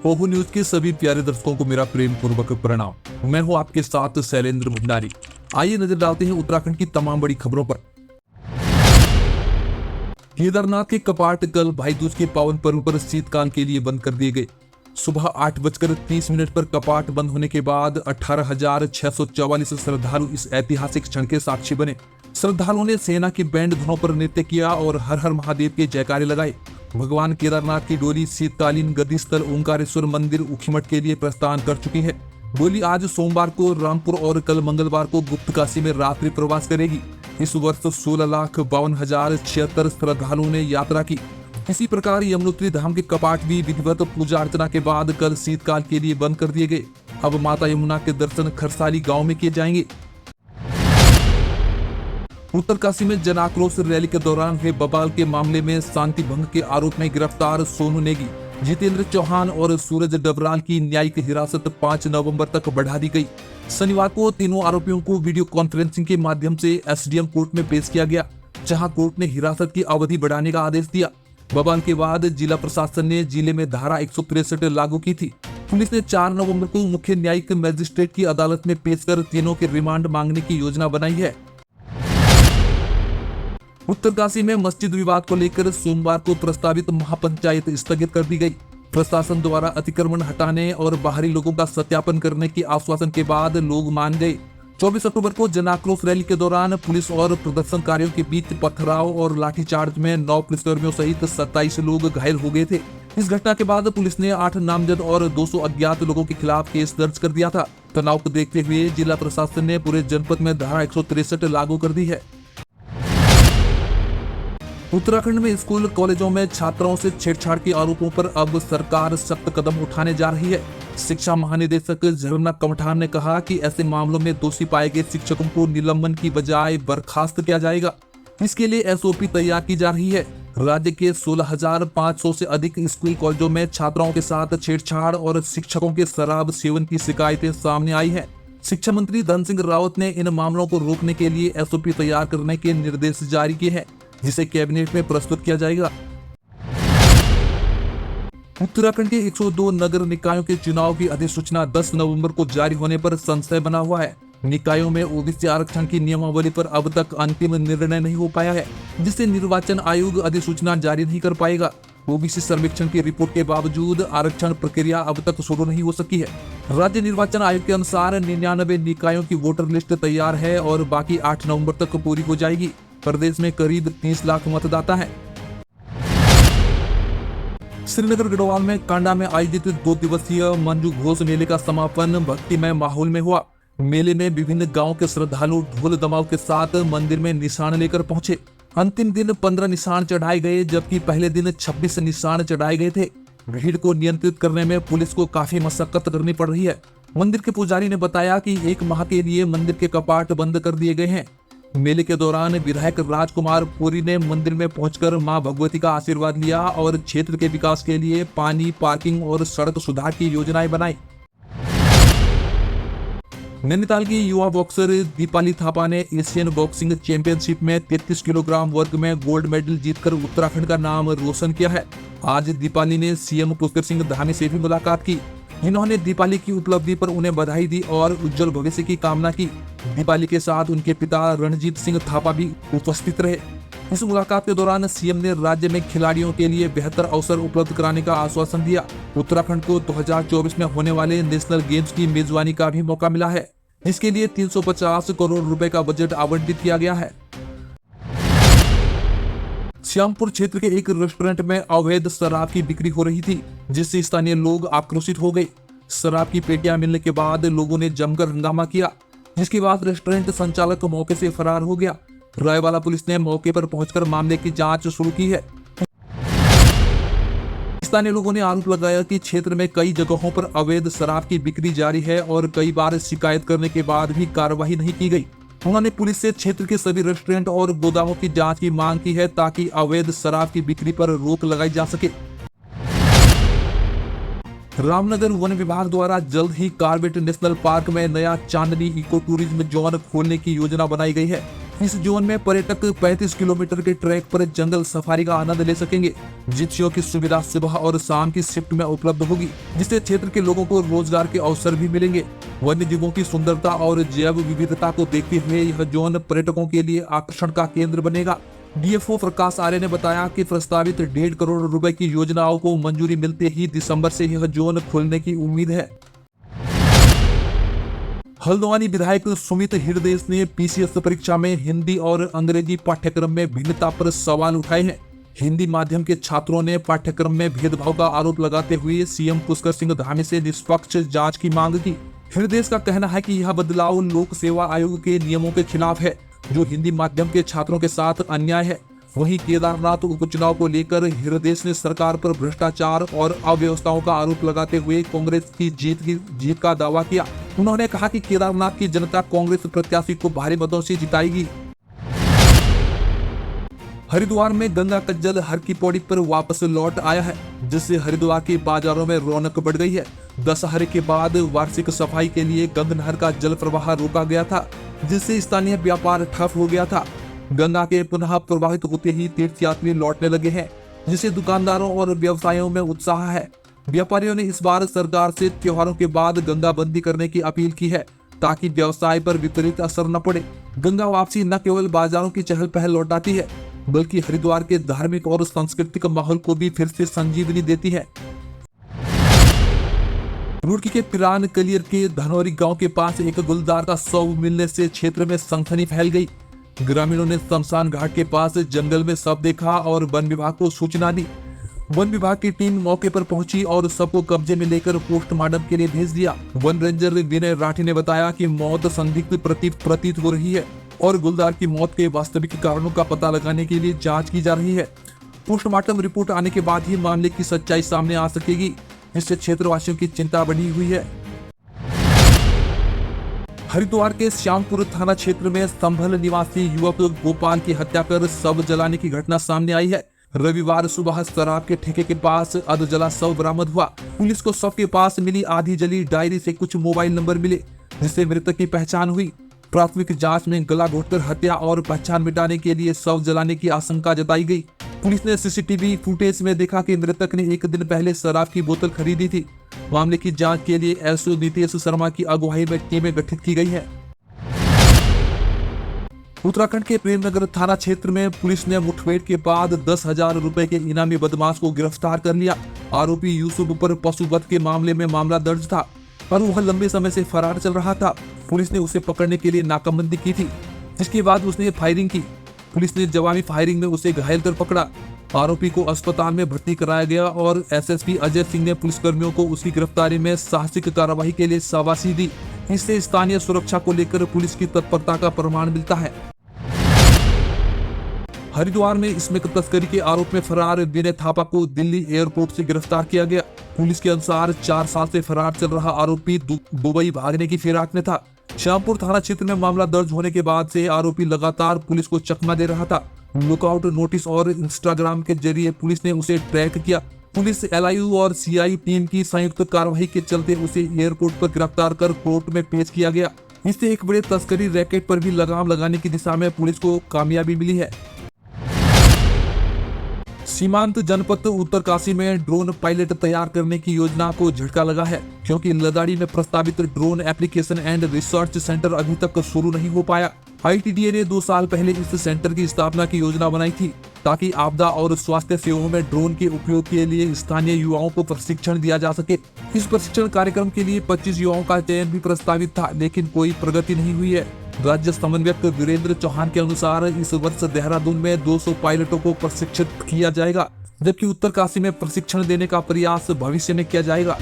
पोहू न्यूज के सभी प्यारे दर्शकों को मेरा प्रेम पूर्वक प्रणाम। मैं हूं आपके साथ शैलेंद्र भंडारी। आइए नजर डालते हैं उत्तराखंड की तमाम बड़ी खबरों पर। केदारनाथ के कपाट कल भाई दूज के पावन पर्व पर शीतकाल के लिए बंद कर दिए गए। सुबह 8:30 पर कपाट बंद होने के बाद 18,644 श्रद्धालु इस ऐतिहासिक क्षण के साक्षी बने। श्रद्धालुओं ने सेना की बैंड धुनों पर नृत्य किया और हर हर महादेव के जयकारे लगाए। भगवान केदारनाथ की डोली शीतकालीन गद्दी स्थल ओंकारेश्वर मंदिर ऊखीमठ के लिए प्रस्थान कर चुकी है। डोली आज सोमवार को रामपुर और कल मंगलवार को गुप्तकाशी में रात्रि प्रवास करेगी। इस वर्ष 16,52,076 श्रद्धालुओं ने यात्रा की। इसी प्रकार यमुनोत्री धाम के कपाट भी विधिवत पूजा अर्चना के बाद कल शीतकाल के लिए बंद कर दिए गए। अब माता यमुना के दर्शन खरसाली गांव में किए जाएंगे। उत्तरकाशी में जन आक्रोश रैली के दौरान हुए बवाल के मामले में शांति भंग के आरोप में गिरफ्तार सोनू नेगी, जितेंद्र चौहान और सूरज डबराल की न्यायिक हिरासत 5 नवंबर तक बढ़ा दी गई। शनिवार को तीनों आरोपियों को वीडियो कॉन्फ्रेंसिंग के माध्यम से एसडीएम कोर्ट में पेश किया गया, जहां कोर्ट ने हिरासत की अवधि बढ़ाने का आदेश दिया। बवाल के बाद जिला प्रशासन ने जिले में धारा 163 लागू की थी। पुलिस ने 4 नवंबर को मुख्य न्यायिक मजिस्ट्रेट की अदालत में पेश कर तीनों के रिमांड मांगने की योजना बनाई है। उत्तरकाशी में मस्जिद विवाद को लेकर सोमवार को प्रस्तावित महापंचायत स्थगित कर दी गई। प्रशासन द्वारा अतिक्रमण हटाने और बाहरी लोगों का सत्यापन करने के आश्वासन के बाद लोग मान गए। 24 अक्टूबर को जन आक्रोश रैली के दौरान पुलिस और प्रदर्शनकारियों के बीच पथराव और लाठीचार्ज में 9 पुलिसकर्मियों सहित 27 लोग घायल हो गए थे। इस घटना के बाद पुलिस ने 8 नामजद और 200 अज्ञात लोगों के खिलाफ केस दर्ज कर दिया था। तनाव को देखते हुए जिला प्रशासन ने पूरे जनपद में धारा 163 लागू कर दी है। उत्तराखंड में स्कूल कॉलेजों में छात्राओं से छेड़छाड़ के आरोपों पर अब सरकार सख्त कदम उठाने जा रही है। शिक्षा महानिदेशक झरना कमठान ने कहा कि ऐसे मामलों में दोषी पाए गए शिक्षकों को निलंबन की बजाय बर्खास्त किया जाएगा। इसके लिए एसओपी तैयार की जा रही है। राज्य के 16,500 से अधिक स्कूल कॉलेजों में छात्राओं के साथ छेड़छाड़ और शिक्षकों के शराब सेवन की शिकायतें सामने आई है। शिक्षा मंत्री धन सिंह रावत ने इन मामलों को रोकने के लिए एसओपी तैयार करने के निर्देश जारी किए हैं, जिसे कैबिनेट में प्रस्तुत किया जाएगा। उत्तराखंड के 102 नगर निकायों के चुनाव की अधिसूचना 10 नवंबर को जारी होने पर संशय बना हुआ है। निकायों में ओबीसी आरक्षण की नियमावली पर अब तक अंतिम निर्णय नहीं हो पाया है, जिससे निर्वाचन आयोग अधिसूचना जारी नहीं कर पाएगा। ओबीसी सर्वेक्षण की रिपोर्ट के बावजूद आरक्षण प्रक्रिया अब तक शुरू नहीं हो सकी है। राज्य निर्वाचन आयोग के अनुसार 99 निकायों की वोटर लिस्ट तैयार है और बाकी 8 नवंबर तक पूरी हो जाएगी। प्रदेश में करीब 30 लाख मतदाता हैं। श्रीनगर गढ़वाल में कांडा में आयोजित 2 दिवसीय मंजू घोष मेले का समापन भक्तिमय माहौल में हुआ। मेले में विभिन्न गांवों के श्रद्धालु ढोल दमाव के साथ मंदिर में निशान लेकर पहुंचे। अंतिम दिन 15 निशान चढ़ाए गए, जबकि पहले दिन 26 निशान चढ़ाए गए थे। भीड़ को नियंत्रित करने में पुलिस को काफी मशक्कत करनी पड़ रही है। मंदिर के पुजारी ने बताया कि 1 माह के लिए मंदिर के कपाट बंद कर दिए गए हैं। मेले के दौरान विधायक राजकुमार पुरी ने मंदिर में पहुंचकर मां भगवती का आशीर्वाद लिया और क्षेत्र के विकास के लिए पानी, पार्किंग और सड़क सुधार की योजनाएं बनाई। नैनीताल की युवा बॉक्सर दीपाली थापा ने एशियन बॉक्सिंग चैंपियनशिप में 33 किलोग्राम वर्ग में गोल्ड मेडल जीतकर उत्तराखंड का नाम रोशन किया है। आज दीपाली ने सीएम पुष्कर सिंह धामी से भी मुलाकात की। इन्होंने दीपाली की उपलब्धि पर उन्हें बधाई दी और उज्जवल भविष्य की कामना की। दीपाली के साथ उनके पिता रणजीत सिंह थापा भी उपस्थित रहे। इस मुलाकात के दौरान सीएम ने राज्य में खिलाड़ियों के लिए बेहतर अवसर उपलब्ध कराने का आश्वासन दिया। उत्तराखंड को 2024 में होने वाले नेशनल गेम्स की मेजबानी का भी मौका मिला है। इसके लिए 350 करोड़ रुपए का बजट आवंटित किया गया है। श्यामपुर क्षेत्र के एक रेस्टोरेंट में अवैध शराब की बिक्री हो रही थी, जिससे स्थानीय लोग आक्रोशित हो गए। शराब की पेटियां मिलने के बाद लोगों ने जमकर हंगामा किया, जिसके बाद रेस्टोरेंट संचालक मौके से फरार हो गया। रायवाला पुलिस ने मौके पर पहुंचकर मामले की जांच शुरू की है। स्थानीय लोगों ने आरोप लगाया कि क्षेत्र में कई जगहों पर अवैध शराब की बिक्री जारी है और कई बार शिकायत करने के बाद भी कार्रवाई नहीं की गई। उन्होंने पुलिस से क्षेत्र के सभी रेस्टोरेंट और गोदामों की जांच की मांग की है, ताकि अवैध शराब की बिक्री पर रोक लगाई जा सके। रामनगर वन विभाग द्वारा जल्द ही कार्बेट नेशनल पार्क में नया चांदनी इको टूरिज्म जोन खोलने की योजना बनाई गई है। इस जोन में पर्यटक 35 किलोमीटर के ट्रैक पर जंगल सफारी का आनंद ले सकेंगे। जिप्सियों की सुविधा सुबह और शाम की शिफ्ट में उपलब्ध होगी, जिससे क्षेत्र के लोगों को रोजगार के अवसर भी मिलेंगे। वन्य जीवों की सुंदरता और जैव विविधता को देखते हुए यह जोन पर्यटकों के लिए आकर्षण का केंद्र बनेगा। डीएफओ प्रकाश आर्य ने बताया कि प्रस्तावित 1.5 करोड़ रुपए की योजनाओं को मंजूरी मिलते ही दिसंबर से यह जोन खुलने की उम्मीद है। हल्द्वानी विधायक सुमित हृदय ने पीसीएस परीक्षा में हिंदी और अंग्रेजी पाठ्यक्रम में भिन्नता पर सवाल उठाए हैं। हिंदी माध्यम के छात्रों ने पाठ्यक्रम में भेदभाव का आरोप लगाते हुए सीएम पुष्कर सिंह धामी से निष्पक्ष जांच की मांग की। हृदय का कहना है कि यह बदलाव लोक सेवा आयोग के नियमों के खिलाफ है, जो हिंदी माध्यम के छात्रों के साथ अन्याय है। वहीं केदारनाथ उपचुनाव को लेकर हृदय ने सरकार पर भ्रष्टाचार और अव्यवस्थाओं का आरोप लगाते हुए कांग्रेस की जीत का दावा किया। उन्होंने कहा कि केदारनाथ की जनता कांग्रेस प्रत्याशी को भारी मतों से जिताएगी। हरिद्वार में गंगा का जल हर की पौड़ी पर वापस लौट आया है, जिससे हरिद्वार के बाजारों में रौनक बढ़ गई है। दशहरे के बाद वार्षिक सफाई के लिए गंगा नहर का जल प्रवाह रोका गया था, जिससे स्थानीय व्यापार ठप हो गया था। गंगा के पुनः प्रवाहित होते ही तीर्थयात्री लौटने लगे हैं, जिससे दुकानदारों और व्यवसायियों में उत्साह है। व्यापारियों ने इस बार सरकार से त्योहारों के बाद गंगा बंदी करने की अपील की है, ताकि व्यवसाय पर विपरीत असर न पड़े। गंगा वापसी न केवल बाजारों की चहल पहल लौटाती है, बल्कि हरिद्वार के धार्मिक और सांस्कृतिक माहौल को भी फिर से संजीवनी देती है। रुड़की के पिरान कलियर के धनौरी गांव के पास एक गुलदार का शव मिलने से क्षेत्र में सनसनी फैल गई। ग्रामीणों ने शमशान घाट के पास जंगल में शव देखा और वन विभाग को सूचना दी। वन विभाग की टीम मौके पर पहुंची और शव को कब्जे में लेकर पोस्टमार्टम के लिए भेज दिया। वन रेंजर विनय राठी ने बताया कि मौत संदिग्ध प्रतीत हो रही है और गुलदार की मौत के वास्तविक कारणों का पता लगाने के लिए जांच की जा रही है। पोस्टमार्टम रिपोर्ट आने के बाद ही मामले की सच्चाई सामने आ सकेगी। इससे क्षेत्रवासियों की चिंता बढ़ी हुई है। हरिद्वार के श्यामपुर थाना क्षेत्र में संभल निवासी युवक गोपाल की हत्या कर शव जलाने की घटना सामने आई है। रविवार सुबह शराब के ठेके के पास अधजला शव बरामद हुआ। पुलिस को शव के पास मिली आधी जली डायरी से कुछ मोबाइल नंबर मिले, जिससे मृतक की पहचान हुई। प्राथमिक जांच में गला घोटकर हत्या और पहचान मिटाने के लिए शव जलाने की आशंका जताई गई। पुलिस ने सीसीटीवी फुटेज में देखा कि मृतक ने एक दिन पहले शराब की बोतल खरीदी थी। मामले की जांच के लिए एसओ नीतीश शर्मा की अगुवाई में टीमें गठित की गई है। उत्तराखंड के प्रेमनगर थाना क्षेत्र में पुलिस ने मुठभेड़ के बाद 10,000 रुपए के इनामी बदमाश को गिरफ्तार कर लिया। आरोपी यूसुफ पर पशुवध के मामले में मामला दर्ज था और वह लंबे समय से फरार चल रहा था। पुलिस ने उसे पकड़ने के लिए नाकाबंदी की थी, जिसके बाद उसने फायरिंग की। पुलिस ने जवाबी फायरिंग में उसे घायल कर पकड़ा। आरोपी को अस्पताल में भर्ती कराया गया और एसएसपी अजय सिंह ने पुलिसकर्मियों को उसकी गिरफ्तारी में साहसिक कार्रवाई के लिए शाबाशी दी। इससे स्थानीय सुरक्षा को लेकर पुलिस की तत्परता का प्रमाण मिलता है। हरिद्वार में स्मगलिंग तस्करी के आरोप में फरार विनय थापा को दिल्ली एयरपोर्ट से गिरफ्तार किया गया। पुलिस के अनुसार 4 साल से फरार चल रहा आरोपी दुबई भागने की फिराक में था। श्यामपुर थाना क्षेत्र में मामला दर्ज होने के बाद से आरोपी लगातार पुलिस को चकमा दे रहा था। लुकआउट नोटिस और इंस्टाग्राम के जरिए पुलिस ने उसे ट्रैक किया। पुलिस एलआईयू और सीआई टीम की संयुक्त कार्रवाई के चलते उसे एयरपोर्ट पर गिरफ्तार कर कोर्ट में पेश किया गया। इससे एक बड़े तस्करी रैकेट पर भी लगाम लगाने की दिशा में पुलिस को कामयाबी मिली है। सीमांत जनपद उत्तरकाशी में ड्रोन पायलट तैयार करने की योजना को झटका लगा है, क्योंकि लदाड़ी में प्रस्तावित drone application and research centre अभी तक शुरू नहीं हो पाया। आईटीडीए ने 2 साल पहले इस सेंटर की स्थापना की योजना बनाई थी, ताकि आपदा और स्वास्थ्य सेवाओं में ड्रोन के उपयोग के लिए स्थानीय युवाओं को प्रशिक्षण दिया जा सके। इस प्रशिक्षण कार्यक्रम के लिए 25 युवाओं का चयन भी प्रस्तावित था, लेकिन कोई प्रगति नहीं हुई है। राज्य समन्वयक वीरेंद्र चौहान के अनुसार इस वर्ष देहरादून में 200 पायलटों को प्रशिक्षित किया जाएगा, जबकि उत्तरकाशी में प्रशिक्षण देने का प्रयास भविष्य में किया जाएगा।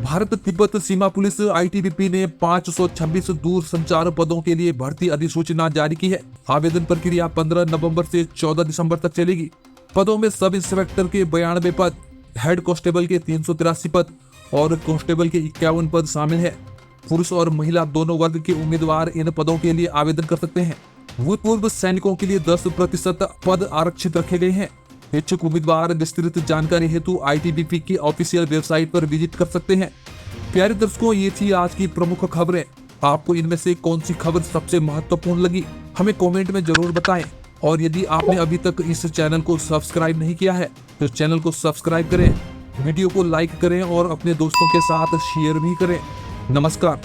भारत तिब्बत सीमा पुलिस आईटीबीपी ने 526 दूर संचार पदों के लिए भर्ती अधिसूचना जारी की है। आवेदन प्रक्रिया 15 नवंबर से 14 दिसंबर तक चलेगी। पदों में सब इंस्पेक्टर के 92 पद, हेड कांस्टेबल के 383 पद और कांस्टेबल के 51 पद शामिल है। पुरुष और महिला दोनों वर्ग के उम्मीदवार इन पदों के लिए आवेदन कर सकते हैं। भूतपूर्व सैनिकों के लिए 10% पद आरक्षित रखे गए हैं। इच्छुक उम्मीदवार विस्तृत जानकारी हेतु आईटीबीपी की ऑफिशियल वेबसाइट पर विजिट कर सकते हैं। प्यारे दर्शकों, ये थी आज की प्रमुख खबरें। आपको इनमें से कौन सी खबर सबसे महत्वपूर्ण लगी, हमें कमेंट में जरूर बताएं। और यदि आपने अभी तक इस चैनल को सब्सक्राइब नहीं किया है तो चैनल को सब्सक्राइब करें, वीडियो को लाइक करें और अपने दोस्तों के साथ शेयर भी करें। नमस्कार।